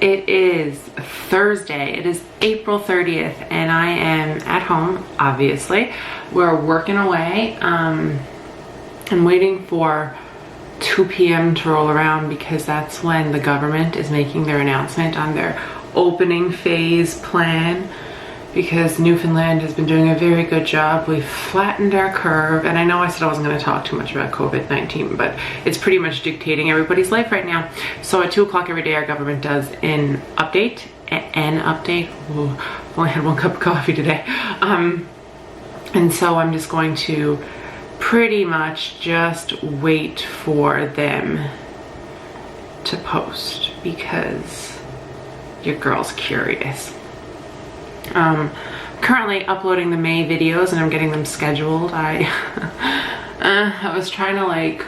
It is Thursday. It is April 30th and I am at home, obviously. We're working away. I'm waiting for 2 p.m. to roll around because that's when the government is making their announcement on their opening phase plan, because Newfoundland has been doing a very good job. We've flattened our curve, and I know I said I wasn't going to talk too much about COVID-19, but it's pretty much dictating everybody's life right now. So at 2 o'clock every day our government does an update. Ooh, I've only had 1 cup of coffee today. And so I'm just going to pretty much just wait for them to post because your girl's curious. Currently uploading the May videos and I'm getting them scheduled. I was trying to, like,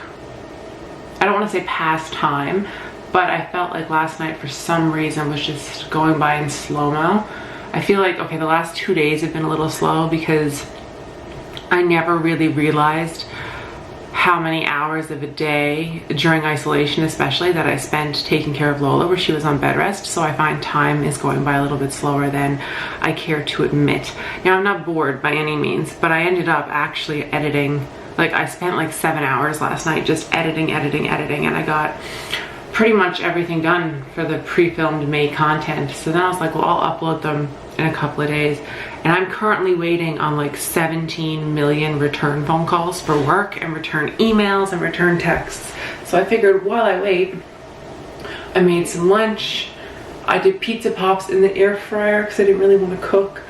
I don't want to say pass time, but I felt like last night for some reason was just going by in slow-mo. I feel like, okay, the last 2 days have been a little slow because I never really realized how many hours of a day during isolation especially that I spent taking care of Lola where she was on bed rest. So I find time is going by a little bit slower than I care to admit. Now I'm not bored by any means, but I ended up actually editing. Like, I spent like 7 hours last night just editing, and I got pretty much everything done for the pre-filmed May content. So then I was like, well, I'll upload them in a couple of days. And I'm currently waiting on like 17 million return phone calls for work and return emails and return texts. So I figured while I wait, I made some lunch. I did pizza pops in the air fryer because I didn't really want to cook.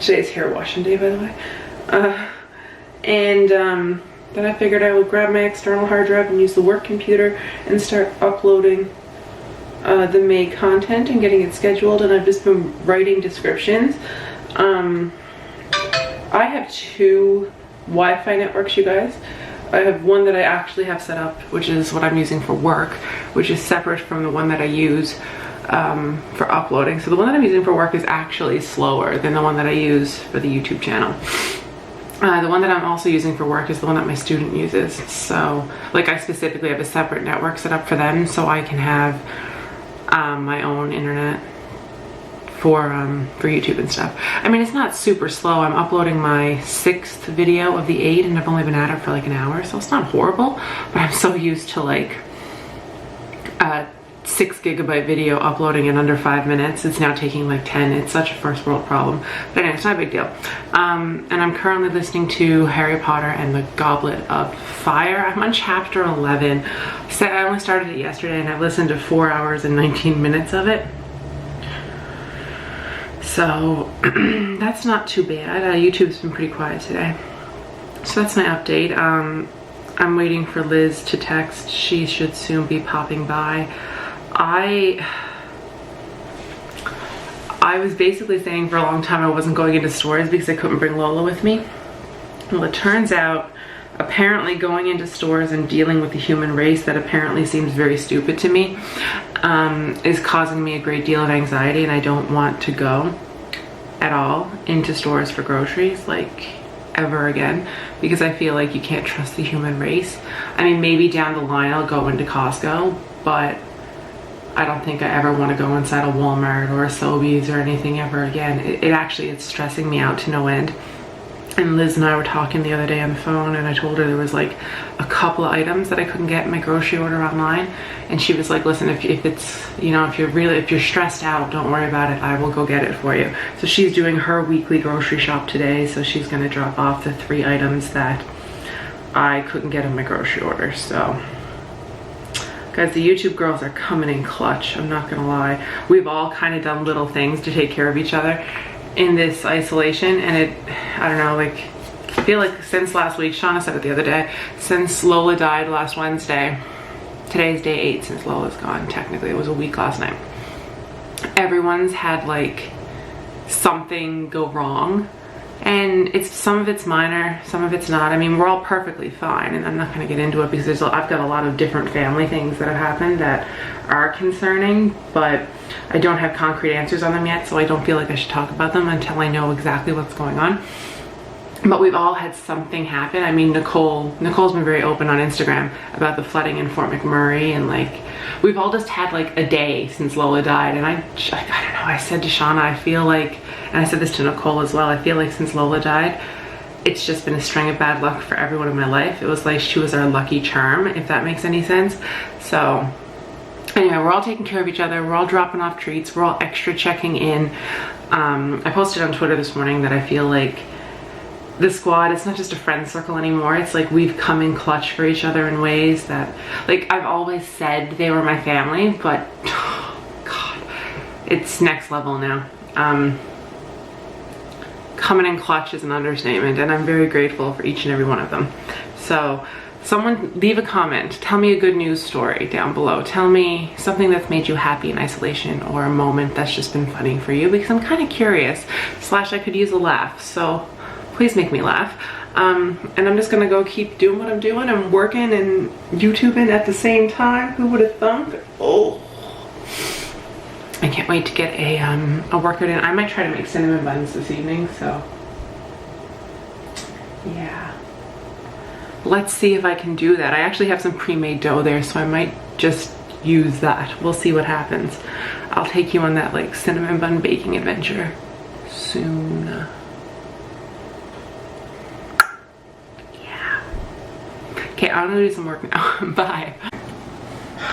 Today's hair washing day, by the way. Then I figured I would grab my external hard drive and use the work computer and start uploading the May content and getting it scheduled. And I've just been writing descriptions. I have 2 Wi-Fi networks, you guys. I have one that I actually have set up, which is what I'm using for work, which is separate from the one that I use for uploading. So the one that I'm using for work is actually slower than the one that I use for the YouTube channel. The one that I'm also using for work is the one that my student uses. So, like, I specifically have a separate network set up for them so I can have my own internet for YouTube and stuff. I mean, it's not super slow. I'm uploading my 6th video of the 8 and I've only been at it for like an hour, so it's not horrible, but I'm so used to like 6 gigabyte video uploading in under 5 minutes. It's now taking like 10. It's such a first world problem. But anyway, it's not a big deal. And I'm currently listening to Harry Potter and the Goblet of Fire. I'm on chapter 11. So I only started it yesterday and I've listened to 4 hours and 19 minutes of it. So that's not too bad. YouTube's been pretty quiet today. So that's my update. I'm waiting for Liz to text. She should soon be popping by. I was basically saying for a long time I wasn't going into stores because I couldn't bring Lola with me. Well, it turns out apparently going into stores and dealing with the human race that apparently seems very stupid to me is causing me a great deal of anxiety, and I don't want to go at all into stores for groceries like ever again because I feel like you can't trust the human race. I mean, maybe down the line I'll go into Costco, but I don't think I ever want to go inside a Walmart or a Sobeys or anything ever again. It's stressing me out to no end. And Liz and I were talking the other day on the phone and I told her there was like a couple of items that I couldn't get in my grocery order online. And she was like, listen, if it's, you know, if you're stressed out, don't worry about it. I will go get it for you. So she's doing her weekly grocery shop today. So she's going to drop off the 3 items that I couldn't get in my grocery order. So guys, the YouTube girls are coming in clutch. I'm not gonna lie. We've all kind of done little things to take care of each other in this isolation, and I don't know, like, I feel like since last week, Shauna said it the other day, since Lola died last Wednesday, today's day 8 since Lola's gone, technically it was a week last night, everyone's had like something go wrong. And some of it's minor, some of it's not. I mean, we're all perfectly fine, and I'm not going to get into it because I've got a lot of different family things that have happened that are concerning, but I don't have concrete answers on them yet, so I don't feel like I should talk about them until I know exactly what's going on. but we've all had something happen. I mean, Nicole's been very open on Instagram about the flooding in Fort McMurray, and like we've all just had like a day since Lola died. And I don't know, I said to Shauna, I feel like, and I said this to Nicole as well, I feel like since Lola died, it's just been a string of bad luck for everyone in my life. It was like she was our lucky charm, if that makes any sense. So anyway, we're all taking care of each other. We're all dropping off treats. We're all extra checking in. I posted on Twitter this morning that I feel like the squad, it's not just a friend circle anymore. It's like we've come in clutch for each other in ways that, like, I've always said they were my family, but oh God, it's next level now. Coming in clutch is an understatement, and I'm very grateful for each and every one of them. So someone leave a comment, tell me a good news story down below. Tell me something that's made you happy in isolation, or a moment that's just been funny for you, because I'm kind of curious, / I could use a laugh. So please make me laugh. And I'm just gonna go keep doing what I'm doing. I'm working and YouTubing at the same time. Who would have thunk? Oh, I can't wait to get a workout in. I might try to make cinnamon buns this evening, so yeah. Let's see if I can do that. I actually have some pre-made dough there, so I might just use that. We'll see what happens. I'll take you on that like cinnamon bun baking adventure soon. Okay, I'm gonna do some work now. Bye.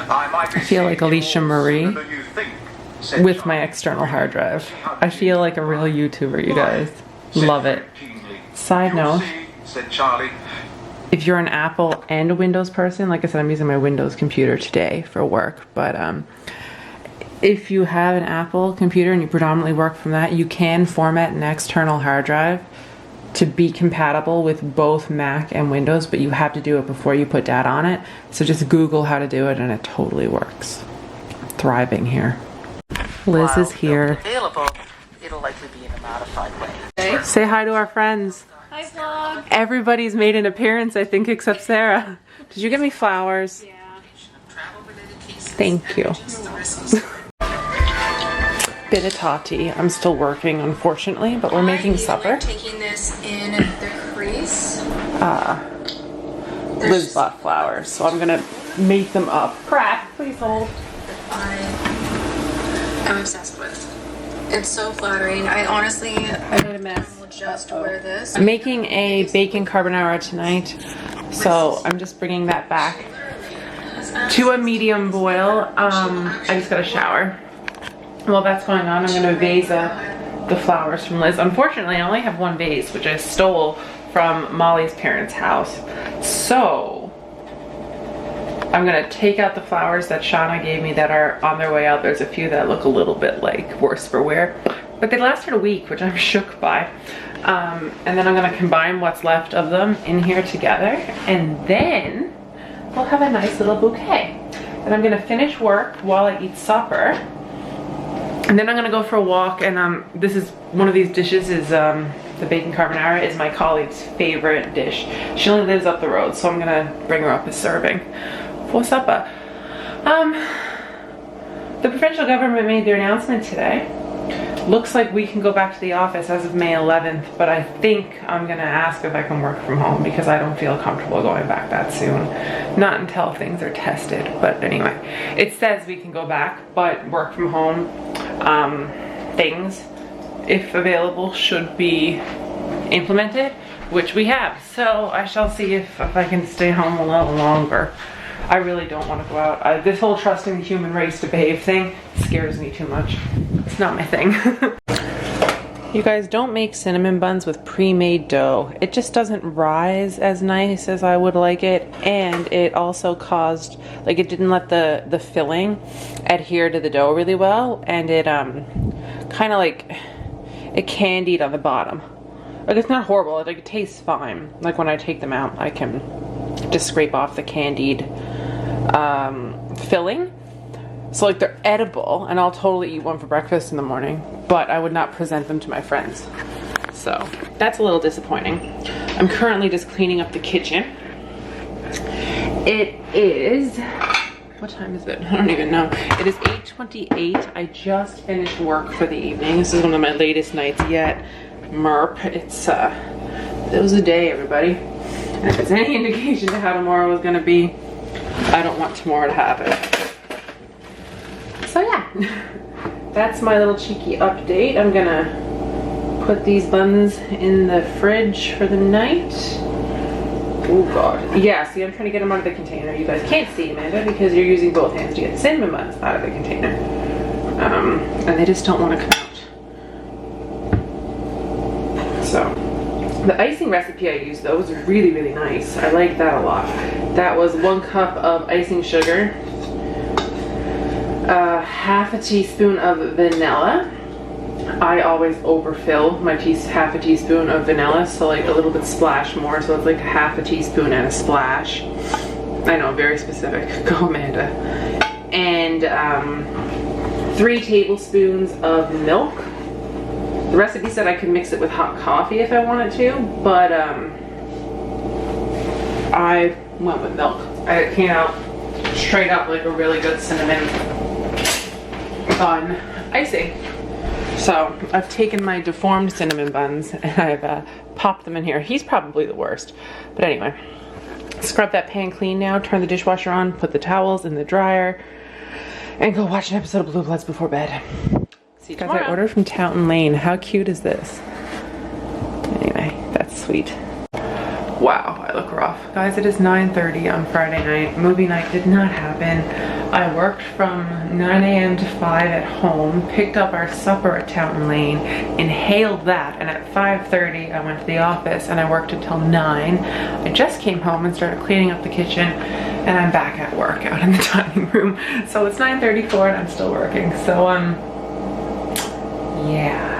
I feel like Alicia Marie with my external hard drive. I feel like a real YouTuber, you guys. Love it. Side note, if you're an Apple and a Windows person, like I said, I'm using my Windows computer today for work, but if you have an Apple computer and you predominantly work from that, you can format an external hard drive to be compatible with both Mac and Windows, but you have to do it before you put data on it. So just Google how to do it and it totally works. I'm thriving here. Liz is here. Available, it'll likely be in a modified way. Say hi to our friends. Hi, vlog. Everybody's made an appearance, I think, except Sarah. Did you get me flowers? Yeah. Thank you. Bit of toddy. I'm still working, unfortunately, but we're making supper. Like taking this in the crease. Liz bought flowers, so I'm gonna make them up. Crap, please hold. I'm obsessed with. It's so flattering. I honestly made a mess. will just wear this. I'm making a bacon carbonara tonight, so I'm just bringing that back to a medium boil. I just got a shower. While that's going on, I'm going to vase up the flowers from Liz. Unfortunately, I only have one vase, which I stole from Molly's parents' house. So I'm going to take out the flowers that Shauna gave me that are on their way out. There's a few that look a little bit like worse for wear, but they lasted a week, which I'm shook by. And then I'm going to combine what's left of them in here together, and then we'll have a nice little bouquet. And I'm going to finish work while I eat supper. And then I'm gonna go for a walk, and this is one of these dishes is the bacon carbonara is my colleague's favorite dish. She only lives up the road, so I'm gonna bring her up a serving for supper. The provincial government made their announcement today. Looks like we can go back to the office as of May 11th, but I think I'm gonna ask if I can work from home because I don't feel comfortable going back that soon. Not until things are tested, but anyway. It says we can go back, but work from home things, if available, should be implemented, which we have. So I shall see if I can stay home a little longer. I really don't want to go out. This whole trusting the human race to behave thing scares me too much. It's not my thing. You guys, don't make cinnamon buns with pre-made dough. It just doesn't rise as nice as I would like it, and it also caused, like, it didn't let the filling adhere to the dough really well, and it kind of like, it candied on the bottom. Like, it's not horrible, it tastes fine. Like, when I take them out, I can just scrape off the candied filling. So like, they're edible, and I'll totally eat one for breakfast in the morning, but I would not present them to my friends. So that's a little disappointing. I'm currently just cleaning up the kitchen. It is, what time is it? I don't even know. It is 8:28. I just finished work for the evening. This is one of my latest nights yet. Merp. It's It was a day, everybody. And if it's any indication to how tomorrow is gonna be, I don't want tomorrow to happen. So yeah, that's my little cheeky update. I'm gonna put these buns in the fridge for the night. Oh God. Yeah, see, I'm trying to get them out of the container. You guys can't see, Amanda, because you're using both hands to get the cinnamon buns out of the container. And they just don't want to come out. So, the icing recipe I used, though, was really, really nice. I like that a lot. That was 1 cup of icing sugar, half a teaspoon of vanilla. I always overfill my half a teaspoon of vanilla, so like a little bit splash more, so it's like half a teaspoon and a splash. I know, very specific. Go Amanda. And 3 tablespoons of milk. The recipe said I could mix it with hot coffee if I wanted to, but I went with milk. It came out straight up like a really good cinnamon bun icing. So I've taken my deformed cinnamon buns and I've popped them in here. He's probably the worst. But anyway, scrub that pan clean now, turn the dishwasher on, put the towels in the dryer, and go watch an episode of Blue Bloods before bed. See you tomorrow. Guys, I ordered from Toutton Lane. How cute is this? Anyway, that's sweet. Wow, I look rough. Guys, it is 9:30 on Friday night. Movie night did not happen. I worked from 9 a.m. to 5 at home, picked up our supper at Toutton Lane, inhaled that, and at 5:30 I went to the office and I worked until 9. I just came home and started cleaning up the kitchen, and I'm back at work out in the dining room. So it's 9:34 and I'm still working. So yeah.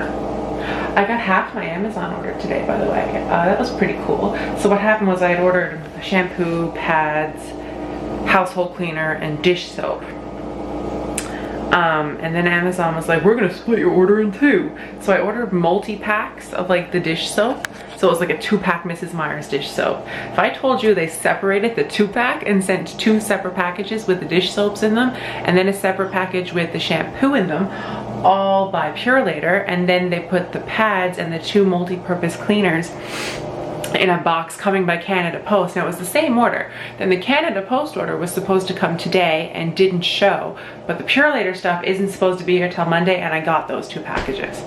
I got half my Amazon order today, by the way. That was pretty cool. So what happened was I had ordered shampoo, pads, household cleaner, and dish soap. And then Amazon was like, we're gonna split your order in 2. So I ordered multi-packs of like the dish soap. So it was like a 2-pack Mrs. Meyer's dish soap. If I told you they separated the 2-pack and sent 2 separate packages with the dish soaps in them, and then a separate package with the shampoo in them, all by Purelator, and then they put the pads and the 2 multi-purpose cleaners in a box coming by Canada Post. Now it was the same order. Then the Canada Post order was supposed to come today and didn't show, but the Purelator stuff isn't supposed to be here till Monday, and I got those 2 packages.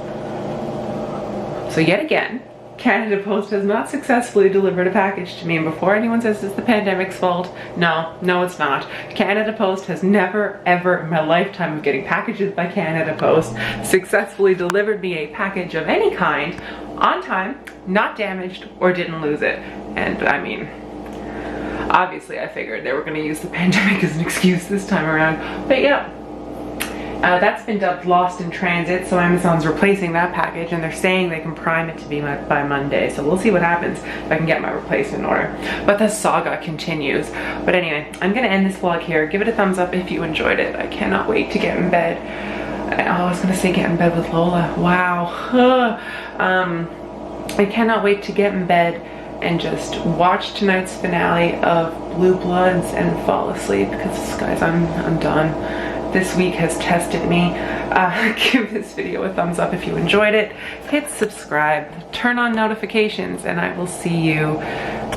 So yet again, Canada Post has not successfully delivered a package to me, and before anyone says it's the pandemic's fault, no, it's not. Canada Post has never, ever in my lifetime of getting packages by Canada Post successfully delivered me a package of any kind on time, not damaged, or didn't lose it. And I mean, obviously I figured they were going to use the pandemic as an excuse this time around, but yeah. That's been dubbed lost in transit, so Amazon's replacing that package, and they're saying they can prime it to be by Monday. So we'll see what happens if I can get my replacement order. But the saga continues. But anyway, I'm gonna end this vlog here. Give it a thumbs up if you enjoyed it. I cannot wait to get in bed. I was gonna say get in bed with Lola. Wow. I cannot wait to get in bed and just watch tonight's finale of Blue Bloods and fall asleep, because guys, I'm done. This week has tested me. Give this video a thumbs up if you enjoyed it. Hit subscribe, turn on notifications, and I will see you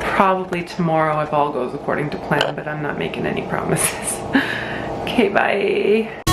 probably tomorrow if all goes according to plan, but I'm not making any promises. Okay, bye.